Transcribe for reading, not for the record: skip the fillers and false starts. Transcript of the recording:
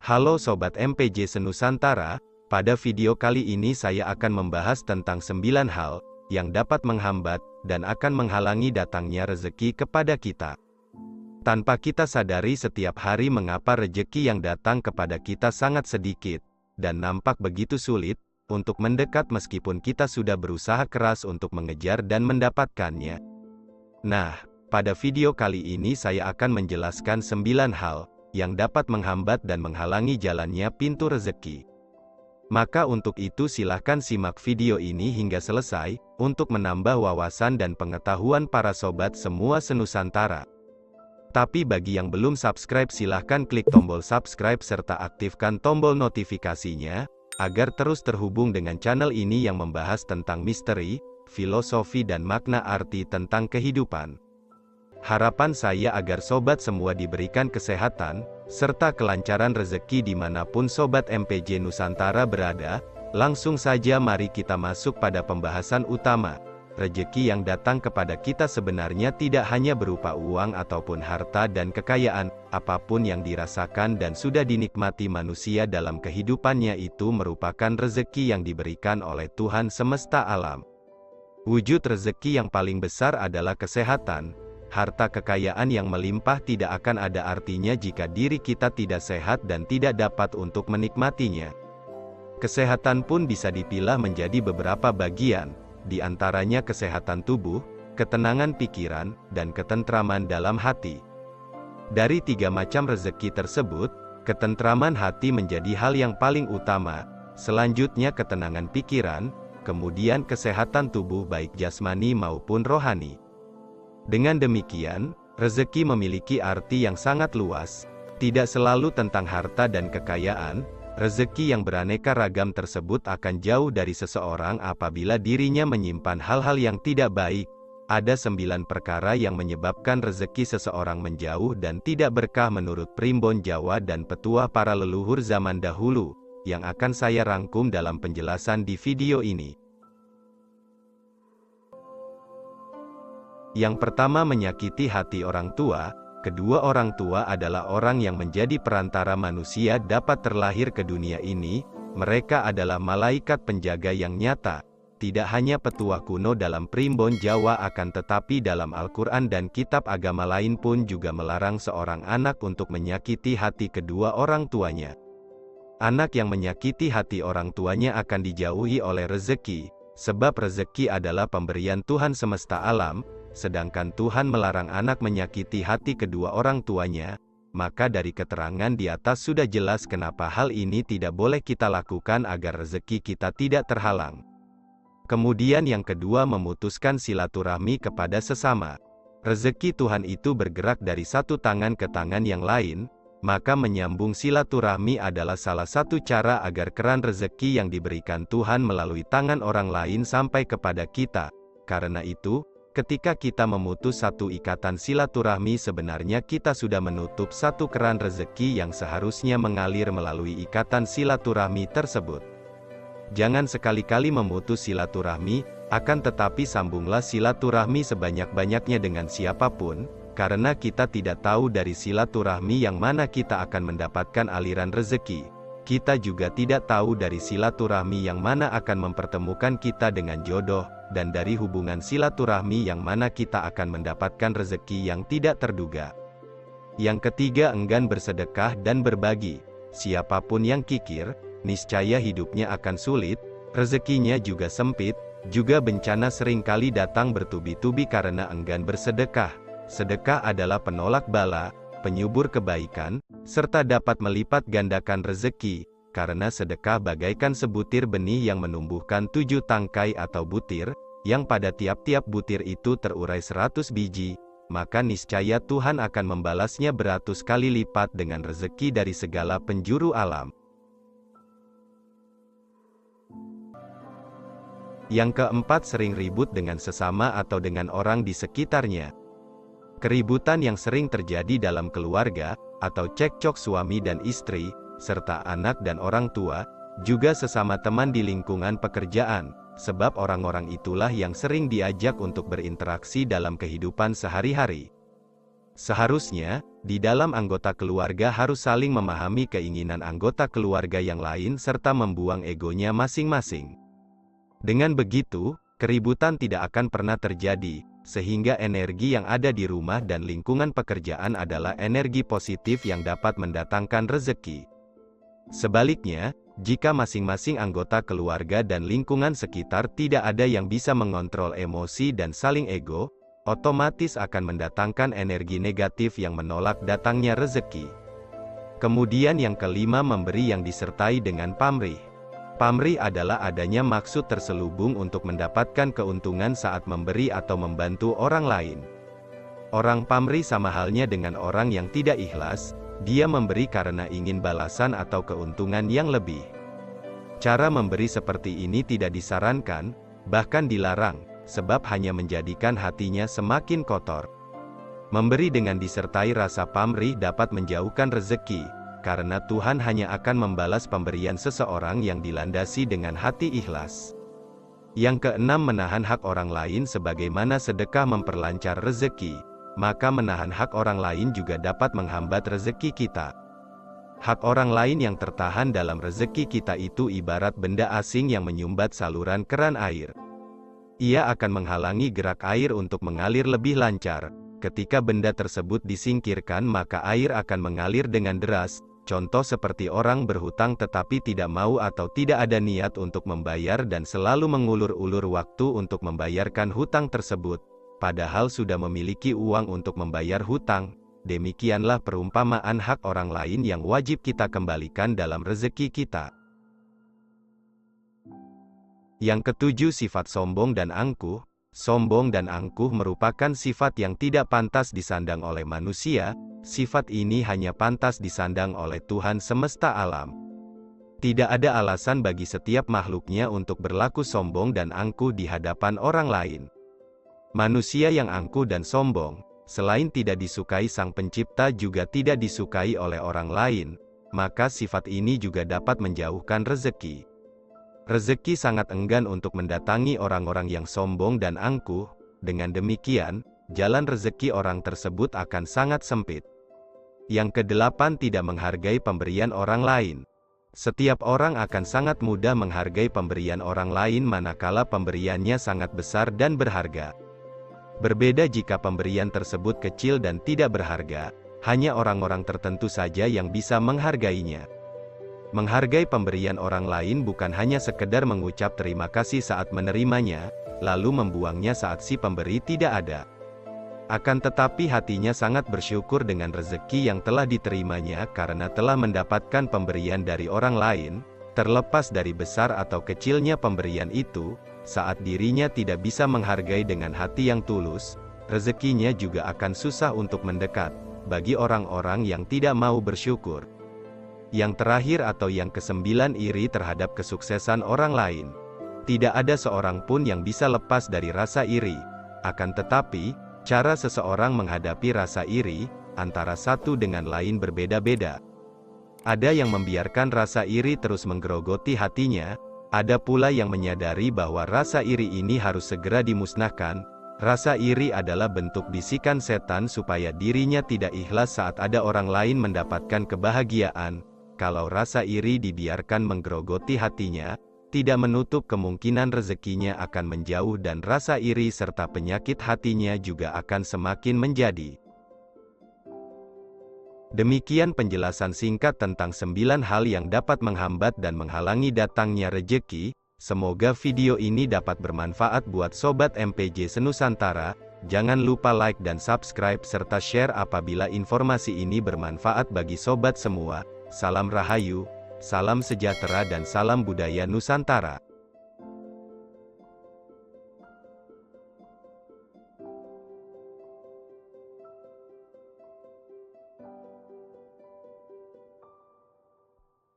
Halo Sobat MPJ Senusantara, pada video kali ini saya akan membahas tentang 9 hal yang dapat menghambat dan akan menghalangi datangnya rezeki kepada kita. Tanpa kita sadari setiap hari mengapa rezeki yang datang kepada kita sangat sedikit, dan nampak begitu sulit untuk mendekat meskipun kita sudah berusaha keras untuk mengejar dan mendapatkannya. Nah, pada video kali ini saya akan menjelaskan 9 hal yang dapat menghambat dan menghalangi jalannya pintu rezeki. Maka untuk itu silahkan simak video ini hingga selesai, untuk menambah wawasan dan pengetahuan para sobat semua senusantara. Tapi bagi yang belum subscribe silahkan klik tombol subscribe serta aktifkan tombol notifikasinya, agar terus terhubung dengan channel ini yang membahas tentang misteri, filosofi dan makna arti tentang kehidupan. Harapan saya agar sobat semua diberikan kesehatan, serta kelancaran rezeki dimanapun Sobat MPJ Nusantara berada. Langsung saja mari kita masuk pada pembahasan utama. Rezeki yang datang kepada kita sebenarnya tidak hanya berupa uang ataupun harta dan kekayaan, apapun yang dirasakan dan sudah dinikmati manusia dalam kehidupannya itu merupakan rezeki yang diberikan oleh Tuhan semesta alam. Wujud rezeki yang paling besar adalah kesehatan. Harta kekayaan yang melimpah tidak akan ada artinya jika diri kita tidak sehat dan tidak dapat untuk menikmatinya. Kesehatan pun bisa dipilah menjadi beberapa bagian, di antaranya kesehatan tubuh, ketenangan pikiran, dan ketentraman dalam hati. Dari 3 macam rezeki tersebut, ketentraman hati menjadi hal yang paling utama, selanjutnya ketenangan pikiran, kemudian kesehatan tubuh baik jasmani maupun rohani. Dengan demikian, rezeki memiliki arti yang sangat luas, tidak selalu tentang harta dan kekayaan. Rezeki yang beraneka ragam tersebut akan jauh dari seseorang apabila dirinya menyimpan hal-hal yang tidak baik. Ada 9 perkara yang menyebabkan rezeki seseorang menjauh dan tidak berkah menurut primbon Jawa dan petuah para leluhur zaman dahulu, yang akan saya rangkum dalam penjelasan di video ini. Yang pertama, menyakiti hati orang tua. Kedua, orang tua adalah orang yang menjadi perantara manusia dapat terlahir ke dunia ini. Mereka adalah malaikat penjaga yang nyata. Tidak hanya petuah kuno dalam primbon Jawa akan tetapi dalam Al-Quran dan kitab agama lain pun juga melarang seorang anak untuk menyakiti hati kedua orang tuanya. Anak yang menyakiti hati orang tuanya akan dijauhi oleh rezeki, sebab rezeki adalah pemberian Tuhan semesta alam. Sedangkan Tuhan melarang anak menyakiti hati kedua orang tuanya, maka dari keterangan di atas sudah jelas kenapa hal ini tidak boleh kita lakukan agar rezeki kita tidak terhalang. Kemudian yang kedua, memutuskan silaturahmi kepada sesama. Rezeki Tuhan itu bergerak dari satu tangan ke tangan yang lain, maka menyambung silaturahmi adalah salah satu cara agar keran rezeki yang diberikan Tuhan melalui tangan orang lain sampai kepada kita. Karena itu, ketika kita memutus satu ikatan silaturahmi sebenarnya kita sudah menutup satu keran rezeki yang seharusnya mengalir melalui ikatan silaturahmi tersebut. Jangan sekali-kali memutus silaturahmi, akan tetapi sambunglah silaturahmi sebanyak-banyaknya dengan siapapun, karena kita tidak tahu dari silaturahmi yang mana kita akan mendapatkan aliran rezeki. Kita juga tidak tahu dari silaturahmi yang mana akan mempertemukan kita dengan jodoh, dan dari hubungan silaturahmi yang mana kita akan mendapatkan rezeki yang tidak terduga. Yang ketiga, enggan bersedekah dan berbagi. Siapapun yang kikir, niscaya hidupnya akan sulit, rezekinya juga sempit, juga bencana seringkali datang bertubi-tubi karena enggan bersedekah. Sedekah adalah penolak bala, penyubur kebaikan, serta dapat melipat gandakan rezeki, karena sedekah bagaikan sebutir benih yang menumbuhkan 7 tangkai atau butir, yang pada tiap-tiap butir itu terurai 100 biji, maka niscaya Tuhan akan membalasnya beratus kali lipat dengan rezeki dari segala penjuru alam. Yang keempat, sering ribut dengan sesama atau dengan orang di sekitarnya. Keributan yang sering terjadi dalam keluarga, atau cekcok suami dan istri, serta anak dan orang tua, juga sesama teman di lingkungan pekerjaan, sebab orang-orang itulah yang sering diajak untuk berinteraksi dalam kehidupan sehari-hari. Seharusnya, di dalam anggota keluarga harus saling memahami keinginan anggota keluarga yang lain serta membuang egonya masing-masing. Dengan begitu, keributan tidak akan pernah terjadi, sehingga energi yang ada di rumah dan lingkungan pekerjaan adalah energi positif yang dapat mendatangkan rezeki. Sebaliknya, jika masing-masing anggota keluarga dan lingkungan sekitar tidak ada yang bisa mengontrol emosi dan saling ego, otomatis akan mendatangkan energi negatif yang menolak datangnya rezeki. Kemudian yang kelima, memberi yang disertai dengan pamrih. Pamrih adalah adanya maksud terselubung untuk mendapatkan keuntungan saat memberi atau membantu orang lain. Orang pamrih sama halnya dengan orang yang tidak ikhlas, dia memberi karena ingin balasan atau keuntungan yang lebih. Cara memberi seperti ini tidak disarankan, bahkan dilarang, sebab hanya menjadikan hatinya semakin kotor. Memberi dengan disertai rasa pamrih dapat menjauhkan rezeki, karena Tuhan hanya akan membalas pemberian seseorang yang dilandasi dengan hati ikhlas. Yang keenam, menahan hak orang lain. Sebagaimana sedekah memperlancar rezeki, maka menahan hak orang lain juga dapat menghambat rezeki kita. Hak orang lain yang tertahan dalam rezeki kita itu ibarat benda asing yang menyumbat saluran keran air. Ia akan menghalangi gerak air untuk mengalir lebih lancar. Ketika benda tersebut disingkirkan, maka air akan mengalir dengan deras. Contoh seperti orang berhutang tetapi tidak mau atau tidak ada niat untuk membayar dan selalu mengulur-ulur waktu untuk membayarkan hutang tersebut, padahal sudah memiliki uang untuk membayar hutang. Demikianlah perumpamaan hak orang lain yang wajib kita kembalikan dalam rezeki kita. Yang ketujuh, sifat sombong dan angkuh. Sombong dan angkuh merupakan sifat yang tidak pantas disandang oleh manusia. Sifat ini hanya pantas disandang oleh Tuhan semesta alam. Tidak ada alasan bagi setiap makhluknya untuk berlaku sombong dan angkuh di hadapan orang lain. Manusia yang angkuh dan sombong, selain tidak disukai Sang Pencipta juga tidak disukai oleh orang lain, maka sifat ini juga dapat menjauhkan rezeki. Rezeki sangat enggan untuk mendatangi orang-orang yang sombong dan angkuh. Dengan demikian, jalan rezeki orang tersebut akan sangat sempit. Yang kedelapan, tidak menghargai pemberian orang lain. Setiap orang akan sangat mudah menghargai pemberian orang lain manakala pemberiannya sangat besar dan berharga. Berbeda jika pemberian tersebut kecil dan tidak berharga, hanya orang-orang tertentu saja yang bisa menghargainya. Menghargai pemberian orang lain bukan hanya sekedar mengucap terima kasih saat menerimanya, lalu membuangnya saat si pemberi tidak ada. Akan tetapi hatinya sangat bersyukur dengan rezeki yang telah diterimanya karena telah mendapatkan pemberian dari orang lain, terlepas dari besar atau kecilnya pemberian itu. Saat dirinya tidak bisa menghargai dengan hati yang tulus, rezekinya juga akan susah untuk mendekat, bagi orang-orang yang tidak mau bersyukur. Yang terakhir atau yang kesembilan, iri terhadap kesuksesan orang lain. Tidak ada seorang pun yang bisa lepas dari rasa iri. Akan tetapi, cara seseorang menghadapi rasa iri, antara satu dengan lain berbeda-beda. Ada yang membiarkan rasa iri terus menggerogoti hatinya, ada pula yang menyadari bahwa rasa iri ini harus segera dimusnahkan. Rasa iri adalah bentuk bisikan setan supaya dirinya tidak ikhlas saat ada orang lain mendapatkan kebahagiaan. Kalau rasa iri dibiarkan menggerogoti hatinya, tidak menutup kemungkinan rezekinya akan menjauh dan rasa iri serta penyakit hatinya juga akan semakin menjadi. Demikian penjelasan singkat tentang 9 hal yang dapat menghambat dan menghalangi datangnya rejeki. Semoga video ini dapat bermanfaat buat Sobat MPJ Senusantara. Jangan lupa like dan subscribe serta share apabila informasi ini bermanfaat bagi sobat semua. Salam Rahayu, salam sejahtera dan salam budaya Nusantara.